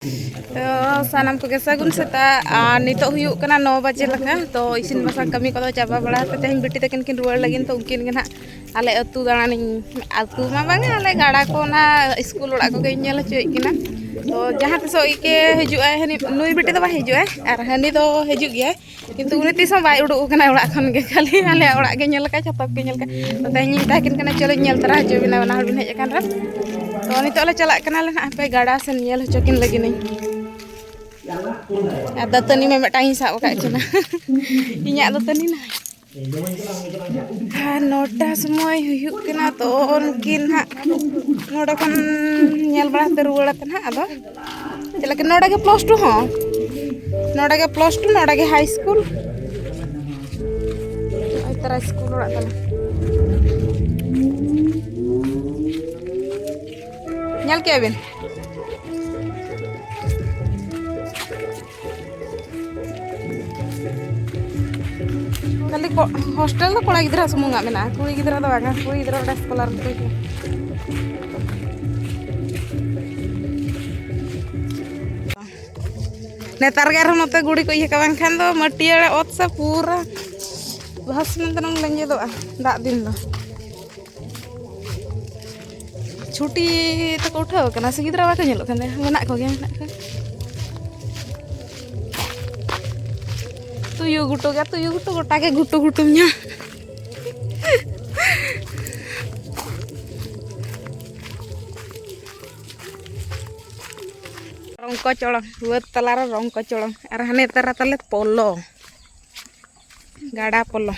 तो सानाम को सागुन सेता नितो हुयुक कना 9 बजे लगा तो इसिन बसा कमी को चाबा बड़ा तेहन बेटी तकिन किन रुआड़ लगिन तो उनकिन गे आले अतु दाणी अतु मा बांगे आले गाड़ा को ना स्कूल ओड़ा को गेल हचुए किना तो जहाँ तिसो इके हजुआ हनी नुई बेटी तो बा हजुआ और हनी तो हजु गया किंतु उनी तिसो बाय उडुक कना ओड़ा खन गे खाली आले ओड़ा गे नेल का छतक गे नेल का तो तेहन ताकिन कना चलो नेल तरा हजु बिना ना हड़ बिन हेज कान रे तो नितो ले चला कना ले ना पे गाड़ा से नेल हचोकिन लगिन दतनी में मिटाई साब का इना दतनी ना नौटा समय हुयुकना तो उनकिन नोडे खन नेल बड़ाते रुआड़ते ना अदो चला के नोडे के +2 हो नोडे के +2 नोडे के हाई स्कूल तरह स्कूल ओड़ा तला नेल के बिन खाली हॉस्टल तो कोड़ा गिद्रा सुमुंगा मेना कुड़ी गिद्रा तो बागा कुड़ी गिद्रा ओडा स्कॉलर को नेतार गे आरो नते गुड़ी को इया का बांखान दो मटिया ओत से पूरा भासने तनम लेंजे दो दाग दिन दो छुट्टी तो को उठाव कना से गिद्रा बाको नेलो कने मेना को गे मेना को तुयु गुटो गोटा के गुटू गुटू nya rongko colong buat telara rongko colong arahane tara tale polo gada polo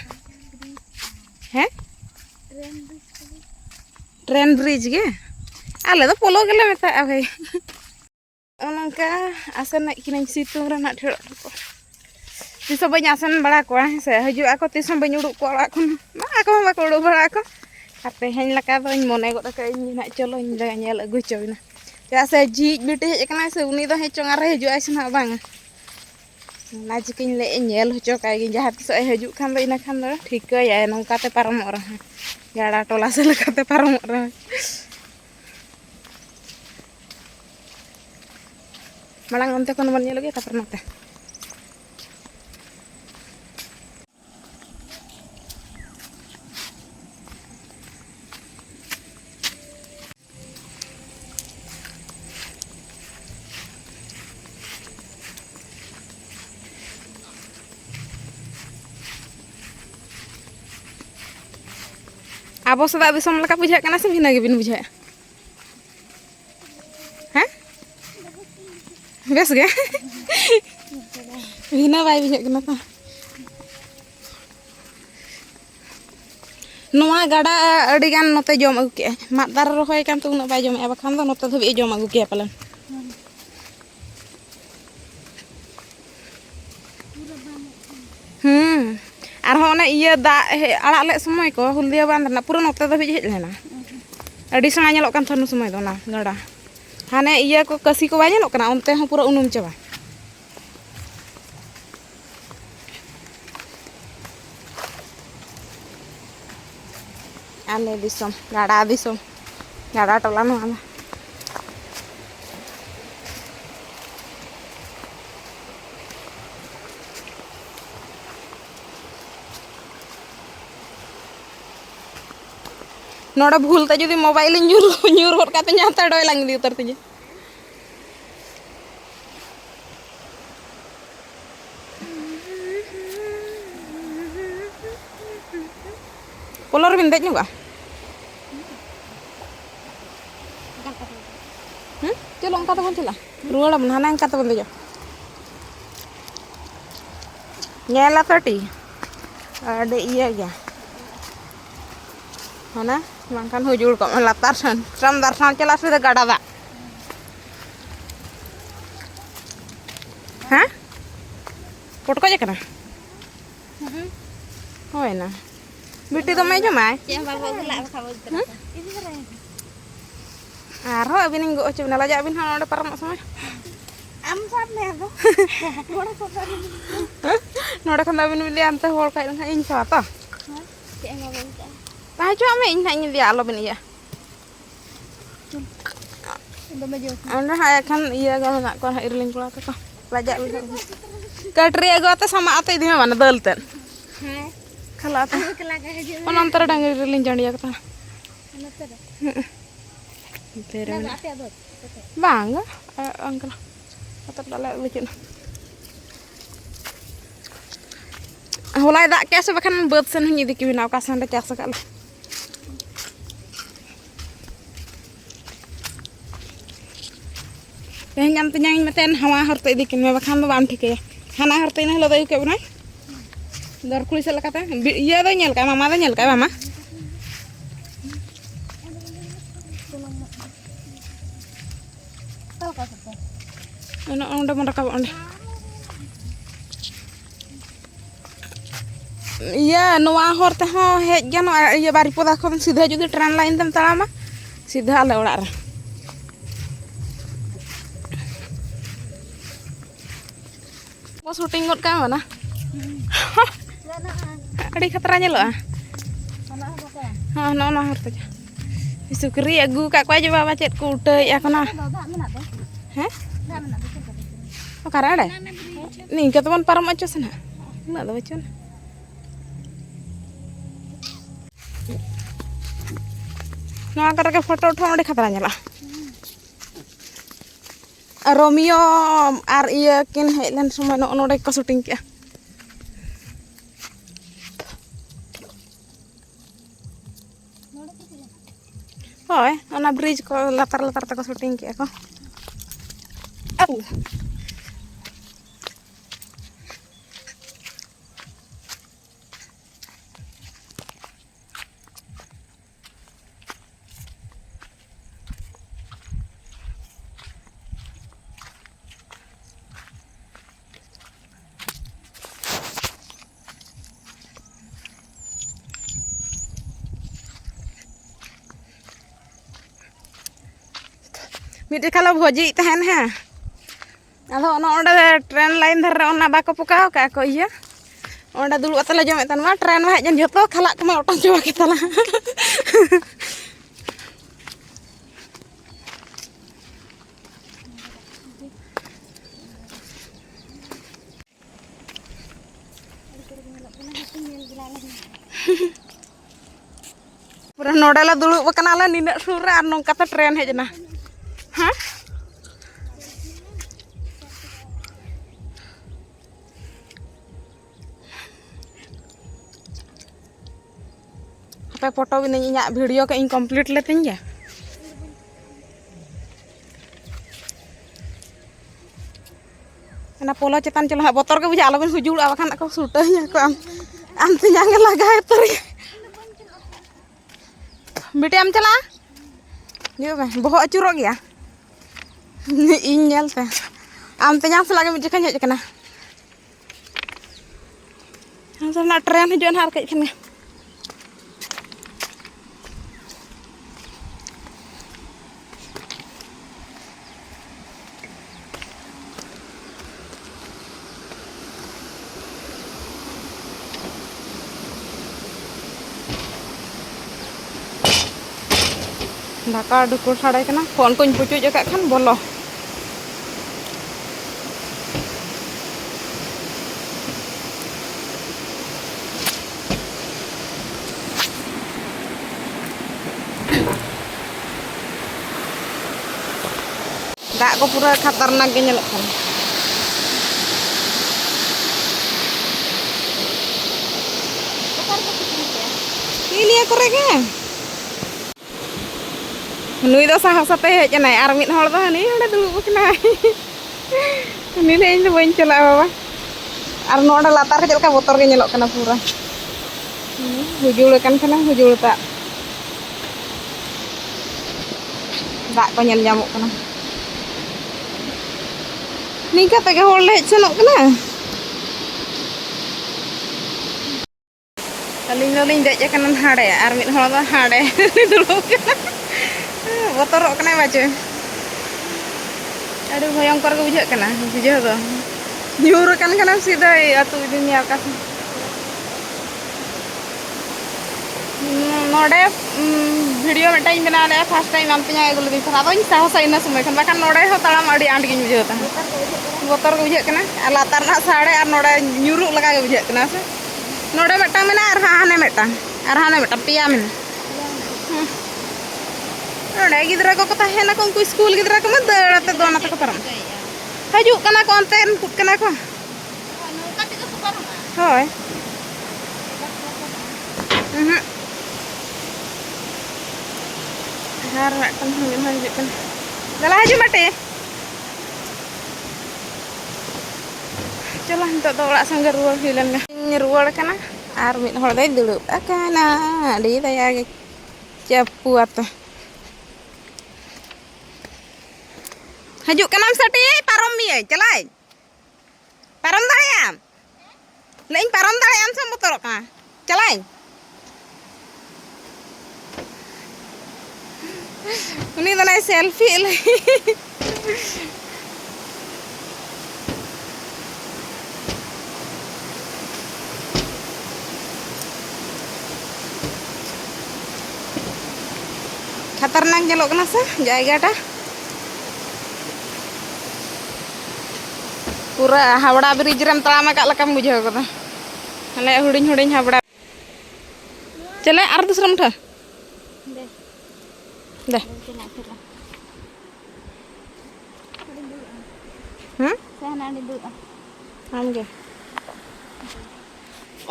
he train bridge गे आले तो पोलो गेले मेता भाई ओनका आसन किन सितुंग रे ना ठेड़ तीसो बई आसन बड़ा को से हजुआ को तीसो बई उडुक को ओड़ा खन मा को बाको उडुक बड़ा को आते हेन लका तो मने गो का ना चलो इन जगह नेल अगु चोइना चा से जी बेटी हेज कना से उनी दो हे चोंगा रे हजुआ से ना बांग ना चिकिन ले नेल होचो काई गे जहां तीसो हजु खान दो इना खान दो ठीक या नंका ते पारम और गाड़ा टोला से लकाते पारम और मालांग onte kon मन नेल गे तापर नते आबो सदा दिसम लका बुझा कना से भिना गे बिन बुझा हैं बेस गे भिना बाय बुझा कना ता नोआ गाड़ा अडी गान नते जम अगु के मादार रहोय कान तो उना बाय जम ए बखान दो नते धबे जम अगु के पलन और होने इया दा आड़ा ले समय को हुलिया बांधना पूरा नते धबे हेज लेना अडी सणा नेलो कान थनु समय दो ना गाड़ा हाने इया को कसी को बाय नेलो कना ओनते हो पूरा उनुम चाबा आले दिसम गाड़ा टोला नो आला नोड़ा भूलते जुदी मोबाइल न्यूर होर काते न्याता डोय लांग दी उतर तिजे पोलर बिन देज नुगा चलो अंका तो बन चला रुआड़ा बनाना अंका तो बन देजो नेला तटी अडे इया गया होना मांगkan hujul kok latar san ram darsan चला से गाड़ा दा हां पटको जे कना होय ना बेटी तो मैं जमाय या बाबा गला खाबो आरो अबिन गो चुना लाजा अबिन हां ओडे परम समय am sab ne do नोडे खन अबिन बिली अंते होल खाइ ना इन सा तो के बाबा ताजो में इन इन दिया alo bin iya Anda hai kan iya kalau nak kau hai irling kula tu pelajar lu. Katri ago ata sama ata idi mana dalten. Kalau ata. On antar dangri irling jandi aku ta. Bang, angkel. Ata dalek lucun. Hulai dak kes bahkan beut sen hunyi dikibin awkasan dak kes sekali. Yang nyam tenyang meten hawa harta idikin me bakhan do bam thike hana harta ina helo do ke bunai dor kuli sel kata iya do nyel ka mama do nyel ka mama ono onde mon rakab onde iya noa hor te ho hej gano iya bari poda khon sidha judi train line tem talama sidha ale orak re mau syuting ngot ka mana adi khatra nyeloa ha no no harta ja sukri agu ka kwa je baba chet ku utei akona he o kara ada nih ka teman param acho sana na do bachon no akara ke foto uthau adi khatra nyela Romeo ar iya kin helen semua no node ko syuting kia hoy ona bridge ko latar-latar ta ko syuting kia ko Midi kalau bhoji tahan ha ado ono onde train line dhar ona bako pokaw ka ko iya onde dulu atala jome tan ma train ma jan joto khalak kama otong coba kita lah pura nodala dulu bakana la nina sura anong kata train hejna ha apa foto ini nyak video ke incomplete letin ya ana polo cetan celah botor ke buja alabin hujul awakan aku sutanya ko am tenyang laga etori बेटे am chala ये boho acurok ya in nyel te am tenyang selagi mujaka nyok kana am sana tren hijuan har kai kana Daka dukur sadai kana phone ko pucu je kak kan bolo dak ko pura khatarnak ge nyelok kan ini kore ge Nui do sahasate hej nai ar mid hor do ni ode dulu kena ni le in bain chala baba ar noda latar ke jelka botor ge nyelok kana pura hujul kan kana hujul tak dak ko nyel nyamuk kana ni ka tege hor le senok kana aling loling dek je kanan hade ar mid hor do hade dulu kana botorok kena baca aduh भयंकर के बुझाक कना बुझा दो nyur kan kana sida atu dunia kas node video मिटाई बना ले first time आम पे अगुल दी था अब साहस इन समय खान बाखान नोड़े हो ताम अड़ी आंट गिन बुझे था बतर को बुझे कना लातार ना साड़े और नोड़े ᱧᱩᱨᱩᱜ लगा के बुझे कना से नोड़े मेटा मेना और हाने मेटा पिया मेना नोड़े गिद्रा को ताहेना को उनको स्कूल गिद्रा को मत दड़ाते दोनाते को परम हजु कना को अंते पुट कना को होय हर मिटन हजु कना दला हजु मटे चलो हम तो ओड़ा संगे रुआड़ हिलन रुआड़ कना और मिद हड़ दे दुड़ुब अकाना अड़ी दया गे चप्पू आते हजु कना सटी पारम मिए चलाय पारम दाड़ेयाम लेइन पारम दाड़ेयाम से मोटर का चलाय उनी दना सेल्फी ले खतरनाक जलोग ना से जायगाटा पूरा हावड़ा ब्रिज रेम तड़ाम का लकम बुझाव कदा हने हुडिंग हुडिंग हावड़ा चले आर दूसरा मुठा दे हम गे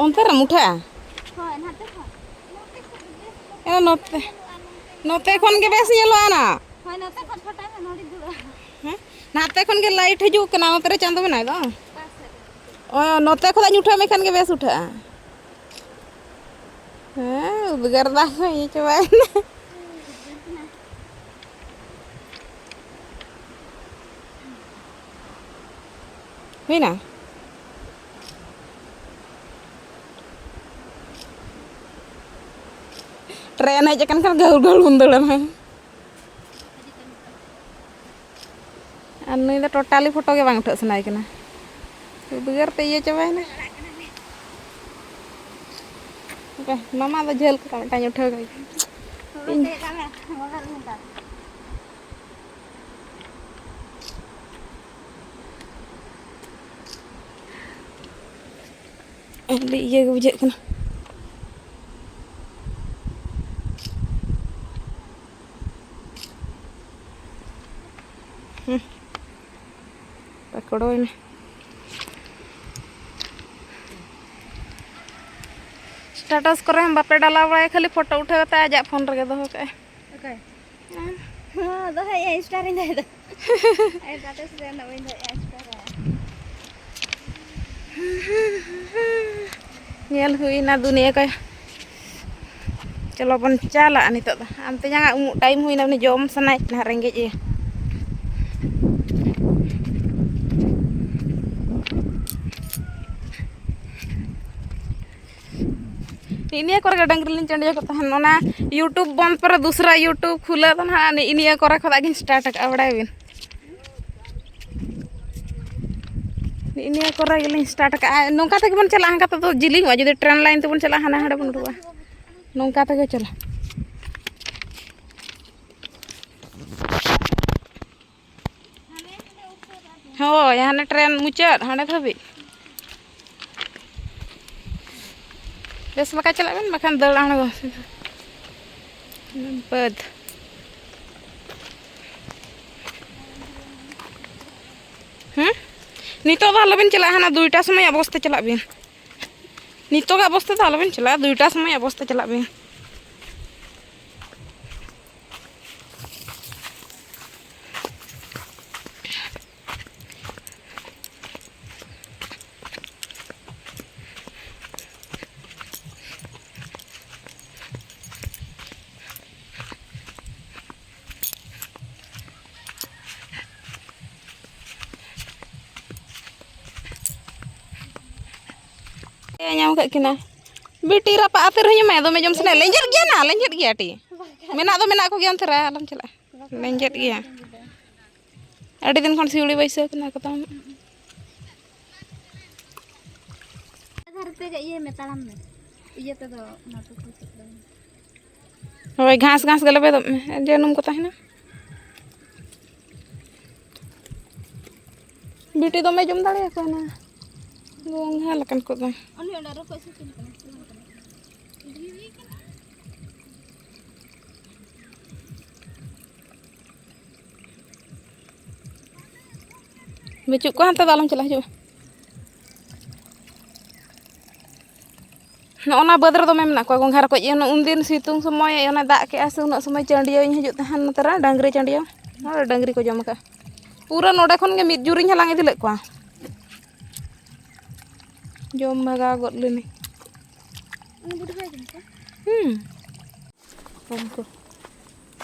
ओंते रे मुठा होय नाते ए नोते नोते खन के बेस येलो आना होय नोते खन फटा में नोडी दुड़ा हैं नाते खन के लाइट हजू कना नोते रे चांदो बनाय दो ओ नोते खदा उठा में खन के बेस उठा हैं उदगर दा को ये चबाय हुईना ट्रेन है जकन kan gaul gaul mundulan anu itu totally foto ke bang udah senai kena udah te iya coba ini oke mama ada jel ke kami tanya udah kayak ini iya gue bujek kena पकड़ो इन्हें status करे हम बापे डाला बड़ा खाली photo उठे होता है जा फोन रखे दो के ओके हां दो है इंस्टा रे दे दो ए स्टेटस रे ना वे इंस्टा रे नेल हुई ना दुनिया का चलो अपन चला नितो आमते जंगा टाइम हुई ना जम सनाय ना रेंगे ए इनिया करे डंगरी लिन चंडिया को तहन ओना यूट्यूब बंद पर दूसरा यूट्यूब खुला तो ना इनिया करे खदा गिन स्टार्ट का बड़ा बिन इनिया करे गिन स्टार्ट का नोंका तक बन चला हंका तो जिलिंग वा जदि ट्रेन लाइन ते बन चला हाना हडे बन रुवा नोंका तक चला हो यहाँ ट्रेन मुचाद हाने धबी बेस बका चला बेन बखान दड़ आणगो बद नितो दा लबेन चला हाना दुईटा समय अवस्था चला बेन नितो का अवस्था दा लबेन चला दुईटा समय अवस्था चला Ben nyam kak kina biti rapa atir hanya me do me jom sene lenjet gya ti mena do mena ko gyan thera alam chala lenjet gya adi din kon siuli baisa kena katam घर पे ये में तालाम में ये तो ना तो Hoi घास घास गले बेदम जनum को ताहना बिटी दो मैं जम दाड़े को ना गोंघा लकन को दो बेचू को हाथ दालम चला जो ना बदर दो मेमना को गोंघा को उन दिन सितुंग समय दाग के आसे उन समय चंडिया हजू तहन तरा डांगरी चंडिया डांगरी को जम का पूरा नोडे खन के मिद जुरिन हलांग इदि लेक को जम भगा गद लेनी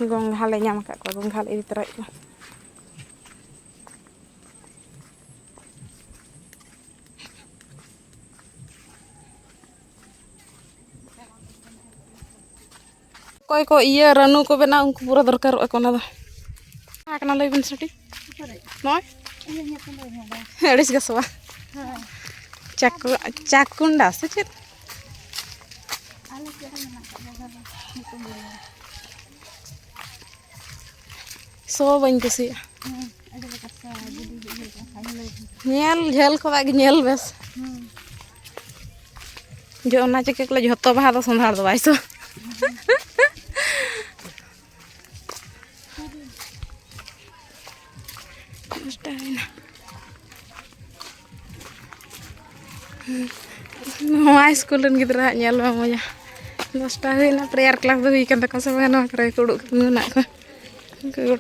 गोंघा ले नाम का गोंघा ले इदि तरा को कोई को ये रानू को बना उनको पूरा दरकार कोना दो आकना लई बिन सटी नय एडिस गसवा चाकुंडा से चेत सो बन कुसी नेल झेल को बाग नेल बस जो ना चके को जतो बहा दो संधार दो बाइसो Mau sekolah gitu lah nyal mamanya. Nostalgia na prayer class tuh ikan tak kasih mana prayer kudu nak. Kudu